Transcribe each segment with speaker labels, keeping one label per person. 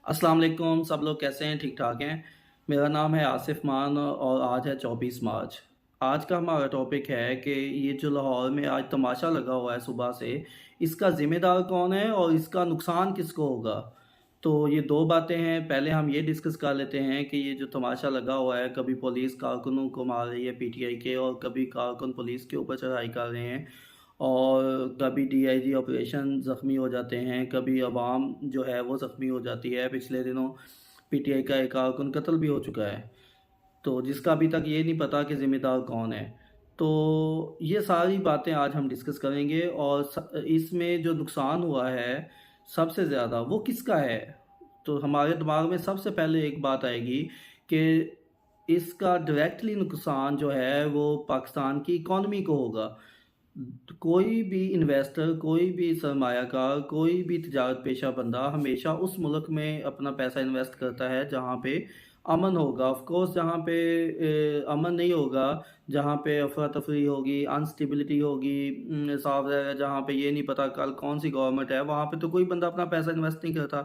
Speaker 1: अस्सलाम वालेकुम, सब लोग कैसे हैं? ठीक ठाक हैं? मेरा नाम है आसिफ मान और आज है 24 मार्च। आज का हमारा टॉपिक है कि ये जो लाहौर में आज तमाशा लगा हुआ है सुबह से, इसका ज़िम्मेदार कौन है और इसका नुकसान किसको होगा? तो ये 2 बातें हैं, पहले हम ये डिस्कस कर लेते हैं कि ये जो तमाशा लगा हुआ है, कभी पुलिस कारकुनों को मार रही है पीटीआई के और कभी कारकुन पुलिस के ऊपर चढ़ाई कर रहे हैं और कभी डीआईजी ऑपरेशन ज़ख्मी हो जाते हैं, कभी अवाम जो है वो ज़ख्मी हो जाती है। पिछले दिनों पीटीआई का एक कारकुन कत्ल भी हो चुका है, तो जिसका अभी तक ये नहीं पता कि ज़िम्मेदार कौन है। तो ये सारी बातें आज हम डिस्कस करेंगे और इसमें जो नुकसान हुआ है सबसे ज़्यादा वो किसका है? तो हमारे दिमाग में सबसे पहले एक बात आएगी कि इसका डायरेक्टली नुकसान जो है वो पाकिस्तान की इकॉनमी को होगा। कोई भी इन्वेस्टर, कोई भी सरमायाकार, कोई भी तिजारत पेशा बंदा हमेशा उस मुल्क में अपना पैसा इन्वेस्ट करता है जहाँ पे अमन होगा। ऑफ़ कोर्स जहाँ पे अमन नहीं होगा, जहाँ पे अफ़रा-तफ़री होगी, अनस्टेबिलिटी होगी, साफ ज़ाहिर है जहाँ पे ये नहीं पता कल कौन-सी गवर्नमेंट है, वहाँ पे तो कोई बंदा अपना पैसा इन्वेस्ट नहीं करता।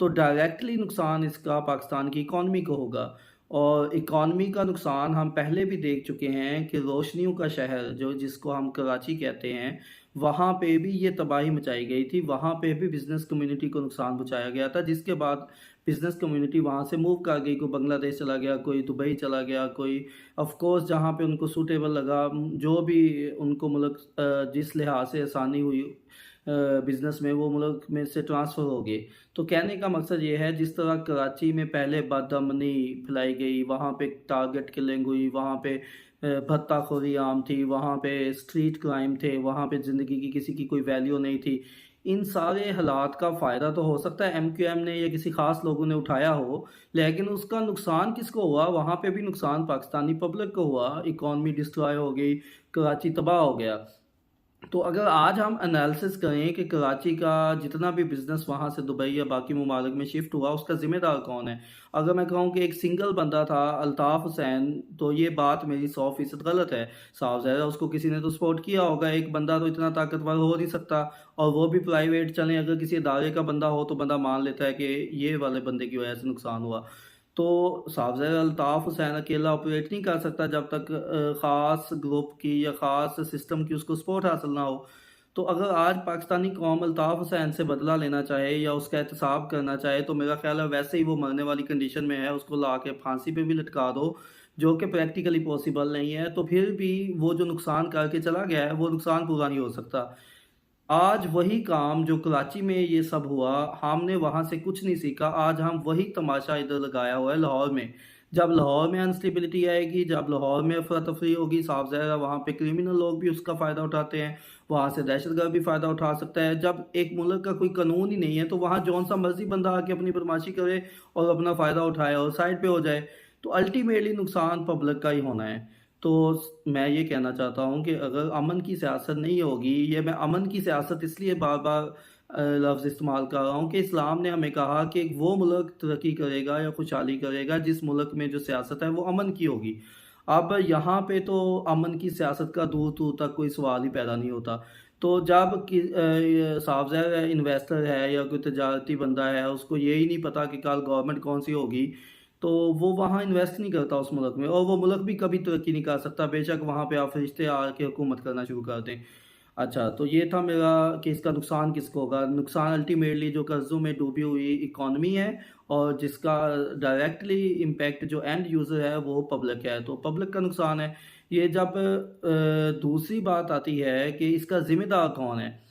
Speaker 1: तो डायरेक्टली नुकसान इसका पाकिस्तान की इकॉनमी को होगा और इकॉनमी का नुकसान हम पहले भी देख चुके हैं कि रोशनियों का शहर जो जिसको हम कराची कहते हैं, वहाँ पे भी ये तबाही मचाई गई थी। वहाँ पे भी बिज़नेस कम्युनिटी को नुकसान पहुँचाया गया था, जिसके बाद बिज़नेस कम्युनिटी वहाँ से मूव कर गई। कोई बांग्लादेश चला गया, कोई दुबई चला गया, कोई ऑफ़ कोर्स जहाँ पे उनको सूटेबल लगा, जो भी उनको मुल्क जिस लिहाज से आसानी हुई बिज़नेस में, वो मुल्क में से ट्रांसफ़र हो गए। तो कहने का मकसद ये है जिस तरह कराची में पहले बदअमनी फैलाई गई, वहाँ पे टारगेट किलिंग हुई, वहाँ पे भत्ताखोरी आम थी, वहाँ पे स्ट्रीट क्राइम थे, वहाँ पे ज़िंदगी की किसी की कोई वैल्यू नहीं थी। इन सारे हालात का फ़ायदा तो हो सकता है एमक्यूएम ने या किसी ख़ास लोगों ने उठाया हो, लेकिन उसका नुकसान किसको हुआ? वहाँ पे भी नुकसान पाकिस्तानी पब्लिक को हुआ, इकॉनमी डिस्ट्रॉय हो गई, कराची तबाह हो गया। तो अगर आज हम एनालिसिस करें कि कराची का जितना भी बिज़नेस वहाँ से दुबई या बाकी ममालिक में शिफ्ट हुआ, उसका ज़िम्मेदार कौन है? अगर मैं कहूँ कि एक सिंगल बंदा था अल्ताफ़ हुसैन, तो ये बात मेरी 100% गलत है। साफ-ज़ाहिर है उसको किसी ने तो सपोर्ट किया होगा, एक बंदा तो इतना ताकतवर हो नहीं सकता और वो भी प्राइवेट चलें अगर किसी इदारे का बंदा हो तो बंदा मान लेता है कि ये वाले बंदे की वजह से नुकसान हुआ। तो साहबज़ादा अल्ताफ़ हुसैन अकेला ऑपरेट नहीं कर सकता जब तक ख़ास ग्रुप की या ख़ास सिस्टम की उसको सपोर्ट हासिल ना हो। तो अगर आज पाकिस्तानी कौम अल्ताफ़ हुसैन से बदला लेना चाहे या उसका एहतसाब करना चाहे तो मेरा ख़्याल है वैसे ही वो मरने वाली कंडीशन में है, उसको ला के फांसी पे भी लटका दो, जो कि प्रैक्टिकली पॉसिबल नहीं है। तो फिर भी वो जो नुकसान करके चला गया है, वो नुकसान पूरा नहीं हो सकता। आज वही काम जो कराची में ये सब हुआ, हमने वहाँ से कुछ नहीं सीखा, आज हम वही तमाशा इधर लगाया हुआ है लाहौर में। जब लाहौर में अनस्टेबिलिटी आएगी, जब लाहौर में अफ़रा-तफ़री होगी, साफ-ज़ाहिर है वहाँ पे क्रिमिनल लोग भी उसका फ़ायदा उठाते हैं, वहाँ से दहशतगर्द भी फ़ायदा उठा सकता है। जब एक मुल्क का कोई कानून ही नहीं है, तो वहाँ जौन-सा मर्ज़ी बंदा आके अपनी बदमाशी करे और अपना फ़ायदा उठाए और साइड पे हो जाए, तो अल्टीमेटली नुकसान पब्लिक का ही होना है। तो मैं ये कहना चाहता हूँ कि अगर अमन की सियासत नहीं होगी, ये मैं अमन की सियासत इसलिए बार-बार लफ़्ज़ इस्तेमाल कर रहा हूँ कि इस्लाम ने हमें कहा कि वो मुल्क तरक्की करेगा या खुशहाली करेगा जिस मुल्क में जो सियासत है वो अमन की होगी। अब यहाँ पे तो अमन की सियासत का दूर-दूर तक कोई सवाल ही पैदा नहीं होता। तो जब ये साफ-ज़ाहिर है इन्वेस्टर है या कोई तजारती बंदा है, उसको ये ही नहीं पता कि कल गवर्नमेंट कौन-सी होगी, तो वो वहाँ इन्वेस्ट नहीं करता उस मुल्क में और वो मुल्क भी कभी तरक्की नहीं कर सकता, बेशक वहाँ पे आप फरिश्ते आके हुकूमत करना शुरू कर दें। अच्छा, तो ये था मेरा कि इसका नुकसान किसको होगा? नुकसान अल्टीमेटली जो कर्ज़ों में डूबी हुई इकॉनमी है और जिसका डायरेक्टली इम्पैक्ट जो एंड यूज़र है वो पब्लिक है, तो पब्लिक का नुकसान है। ये जब दूसरी बात आती है कि इसका ज़िम्मेदार कौन है?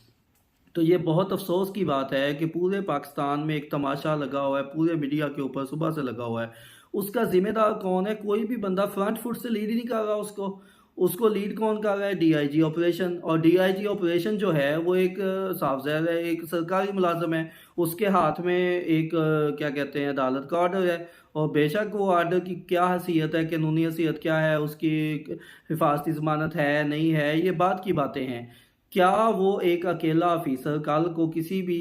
Speaker 1: तो ये बहुत अफ़सोस की बात है कि पूरे पाकिस्तान में एक तमाशा लगा हुआ है, पूरे मीडिया के ऊपर सुबह से लगा हुआ है। उसका ज़िम्मेदार कौन है? कोई भी बंदा फ्रंट फुट से लीड ही नहीं कर रहा उसको। उसको लीड कौन कर रहा है? डीआईजी ऑपरेशन और डीआईजी ऑपरेशन जो है वो एक साफ-ज़ाहिर है एक सरकारी मुलाज़िम है। उसके हाथ में एक क्या कहते हैं अदालत का ऑर्डर है और बेशक वो ऑर्डर की क्या हैसियत है, कानूनी हैसियत क्या है, उसकी हिफाजती ज़मानत है, नहीं है, ये बाद की बातें हैं। क्या वो एक अकेला ऑफ़िसर कल को किसी भी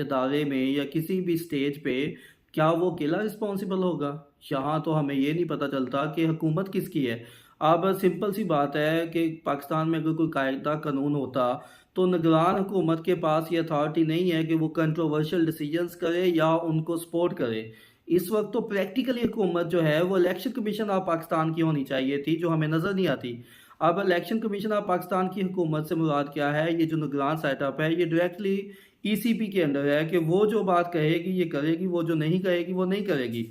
Speaker 1: इदारे में या किसी भी स्टेज पे क्या वो अकेला रिस्पॉन्सिबल होगा? यहाँ तो हमें ये नहीं पता चलता कि हुकूमत किसकी है। अब सिंपल सी बात है कि पाकिस्तान में अगर कोई कायदा कानून होता तो निगरान हुकूमत के पास ये अथॉरिटी नहीं है कि वो कंट्रोवर्शियल डिसीजंस करे या उनको सपोर्ट करे। इस वक्त तो प्रैक्टिकली हुकूमत जो है वो इलेक्शन कमीशन ऑफ पाकिस्तान की होनी चाहिए थी, जो हमें नज़र नहीं आती। अब इलेक्शन कमीशन ऑफ पाकिस्तान की हुकूमत से मुराद क्या है? ये जो निगरान सेटअप है ये डायरेक्टली ईसीपी के अंडर है कि वो जो बात कहेगी ये करेगी, वो जो नहीं कहेगी वो नहीं करेगी।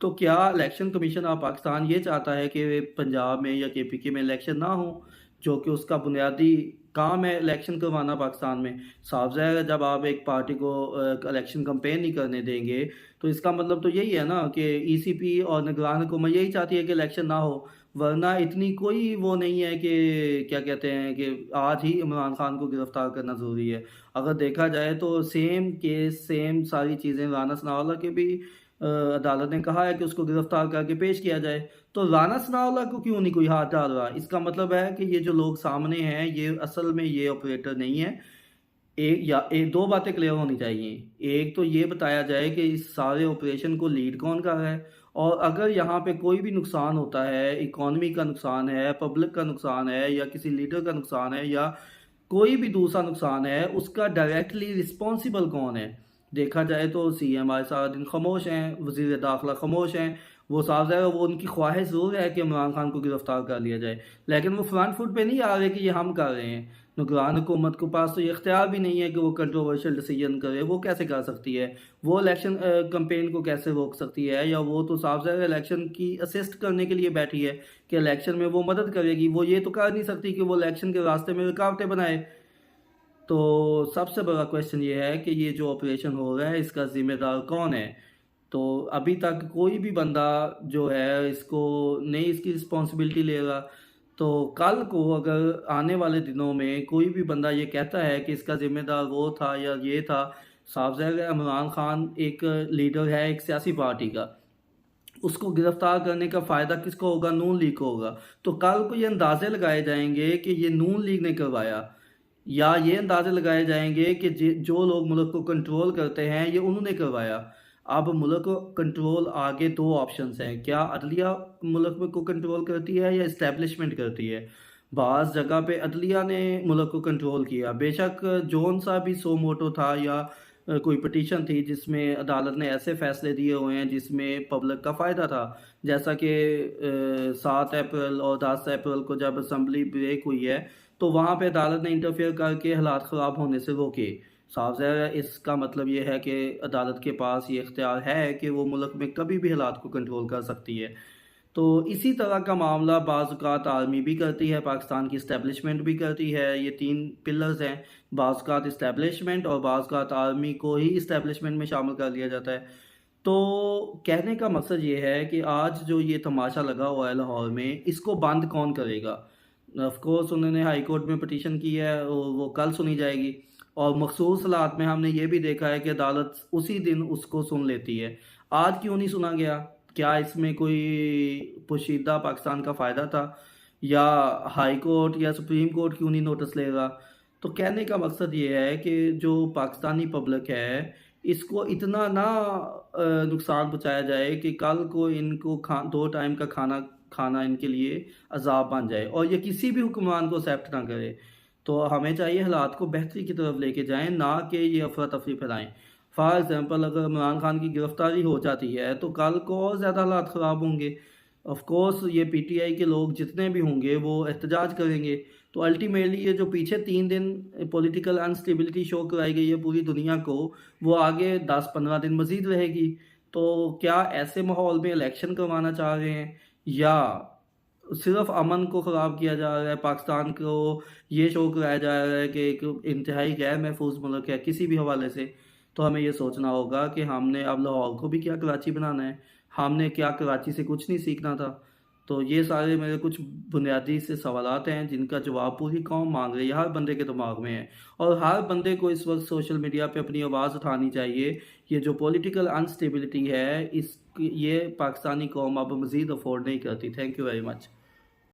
Speaker 1: तो क्या इलेक्शन कमीशन ऑफ पाकिस्तान ये चाहता है कि पंजाब में या केपीके में इलेक्शन ना हो, जो कि उसका बुनियादी काम है इलेक्शन करवाना पाकिस्तान में? साफ ज़ाहिर है, जब आप एक पार्टी को इलेक्शन कैंपेन नहीं करने देंगे तो इसका मतलब तो यही है ना कि ईसीपी और निगरान हुकूमत यही चाहती है कि इलेक्शन ना हो। वरना इतनी कोई वो नहीं है कि क्या कहते हैं कि आज ही इमरान खान को गिरफ्तार करना ज़रूरी है। अगर देखा जाए तो सेम केस, सेम सारी चीज़ें राना सनाउल्लाह के भी अदालत ने कहा है कि उसको गिरफ्तार करके पेश किया जाए। तो राना सनाउल्लाह को क्यों नहीं कोई हाथ डाल रहा? इसका मतलब है कि ये जो लोग सामने हैं ये असल में ये ऑपरेटर नहीं है। एक या एक दो बातें क्लियर होनी चाहिए। एक तो ये बताया जाए कि इस सारे ऑपरेशन को लीड कौन कर रहा है, और अगर यहाँ पे कोई भी नुकसान होता है, इकॉनमी का नुकसान है, पब्लिक का नुकसान है, या किसी लीडर का नुकसान है, या कोई भी दूसरा नुकसान है, उसका डायरेक्टली रिस्पॉन्सिबल कौन है? देखा जाए तो सीएम आज सारा दिन खामोश हैं, वज़ीर दाखिला खामोश हैं। वो साफ ज़ाहिर है वो उनकी ख्वाहिश ज़रूर है कि इमरान खान को गिरफ्तार कर लिया जाए, लेकिन वो फ्रंट फुट पे नहीं आ रहे कि ये हम कर रहे हैं। निगरान हुकूमत के पास तो ये इख्तियार भी नहीं है कि वो कंट्रोवर्शियल डिसीजन करे। वो कैसे कर सकती है? वो इलेक्शन कैंपेन को कैसे रोक सकती है? या वो तो साफ ज़ाहिर इलेक्शन की असिस्ट करने के लिए बैठी है कि इलेक्शन में वो मदद करेगी। वो ये तो कर नहीं सकती कि वो इलेक्शन के रास्ते में रुकावटें बनाए। तो सबसे बड़ा क्वेश्चन ये है कि ये जो ऑपरेशन हो रहा है इसका ज़िम्मेदार कौन है? तो अभी तक कोई भी बंदा जो है इसको नहीं, इसकी रिस्पॉन्सिबिलिटी ले रहा। तो कल को अगर आने वाले दिनों में कोई भी बंदा ये कहता है कि इसका ज़िम्मेदार वो था या ये था, साफ ज़ाहिर है इमरान खान एक लीडर है एक सियासी पार्टी का, उसको गिरफ्तार करने का फ़ायदा किसको होगा? नून लीग को होगा। तो कल को ये अंदाज़े लगाए जाएंगे कि ये नून लीग ने करवाया, या ये अंदाज़े लगाए जाएंगे कि जो लोग मुल्क को कंट्रोल करते हैं ये उन्होंने करवाया। अब मुल्क को कंट्रोल आगे दो ऑप्शंस हैं, क्या अदलिया मुल्क में को कंट्रोल करती है या इस्टेब्लिशमेंट करती है? बाज़ जगह पे अदलिया ने मुल्क को कंट्रोल किया, बेशक जौन सा भी सो मोटो था या कोई पिटीशन थी जिसमें अदालत ने ऐसे फ़ैसले दिए हुए हैं जिसमें पब्लिक का फ़ायदा था। जैसा कि 7 अप्रैल और 10 अप्रैल को जब असम्बली ब्रेक हुई है तो वहाँ पे अदालत ने इंटरफेयर करके हालात ख़राब होने से रोके। साफ ज़ाहिर है इसका मतलब ये है कि अदालत के पास ये इख्तियार है कि वो मुल्क में कभी भी हालात को कंट्रोल कर सकती है। तो इसी तरह का मामला बाज़ औक़ात आर्मी भी करती है, पाकिस्तान की इस्टेब्लिशमेंट भी करती है। ये 3 पिलर्स हैं, बाज़ औक़ात इस्टेब्लिशमेंट और बाज़ औक़ात आर्मी को ही इस्टेब्लिशमेंट में शामिल कर लिया जाता है। तो कहने का मकसद ये है कि आज जो ये तमाशा लगा हुआ है लाहौर में, इसको बंद कौन करेगा? ऑफ़ कोर्स उन्होंने हाई कोर्ट में पिटीशन की है और वो कल सुनी जाएगी, और मख़सूस हालात में हमने ये भी देखा है कि अदालत उसी दिन उसको सुन लेती है। आज क्यों नहीं सुना गया? क्या इसमें कोई पोशीदा पाकिस्तान का फ़ायदा था, या हाई कोर्ट या सुप्रीम कोर्ट क्यों नहीं नोटिस ले रहा? तो कहने का मकसद ये है कि जो पाकिस्तानी पब्लिक है इसको इतना ना नुकसान पहुँचाया जाए कि कल को इनको 2 टाइम का खाना खाना इनके लिए अज़ाब बन जाए, और ये किसी भी हुक्मरान को एक्सेप्ट ना करे। तो हमें चाहिए हालात को बेहतरी की तरफ लेके जाएँ, ना कि ये अफरा-तफरी फैलाएँ। फ़ॉर एग्ज़ाम्पल अगर इमरान खान की गिरफ़्तारी हो जाती है तो कल को और ज़्यादा हालात ख़राब होंगे। ऑफ़ कोर्स ये पीटीआई के लोग जितने भी होंगे वो एहतजाज करेंगे। तो अल्टीमेटली ये जो पीछे 3 दिन पॉलिटिकल अनस्टेबिलिटी शो कराई गई है पूरी दुनिया को, वो आगे 10-15 दिन मज़ीद रहेगी। तो क्या ऐसे माहौल में इलेक्शन करवाना चाह रहे हैं, या सिर्फ़ अमन को ख़राब किया जा रहा है? पाकिस्तान को ये शो कराया जा रहा है कि एक इंतहाई गैर महफूज़ मुल्क है किसी भी हवाले से। तो हमें ये सोचना होगा कि हमने अब लाहौर को भी क्या कराची बनाना है? हमने क्या कराची से कुछ नहीं सीखना था? तो ये सारे मेरे कुछ बुनियादी से सवालात हैं जिनका जवाब पूरी कौम माँग रही है, हर बंदे के दिमाग में है। और हर बंदे को इस वक़्त सोशल मीडिया पे अपनी आवाज़ उठानी चाहिए। ये जो पॉलिटिकल अनस्टेबिलिटी है ये पाकिस्तानी कौम अब मज़ीद अफ़ोर्ड नहीं करती। Thank you very much.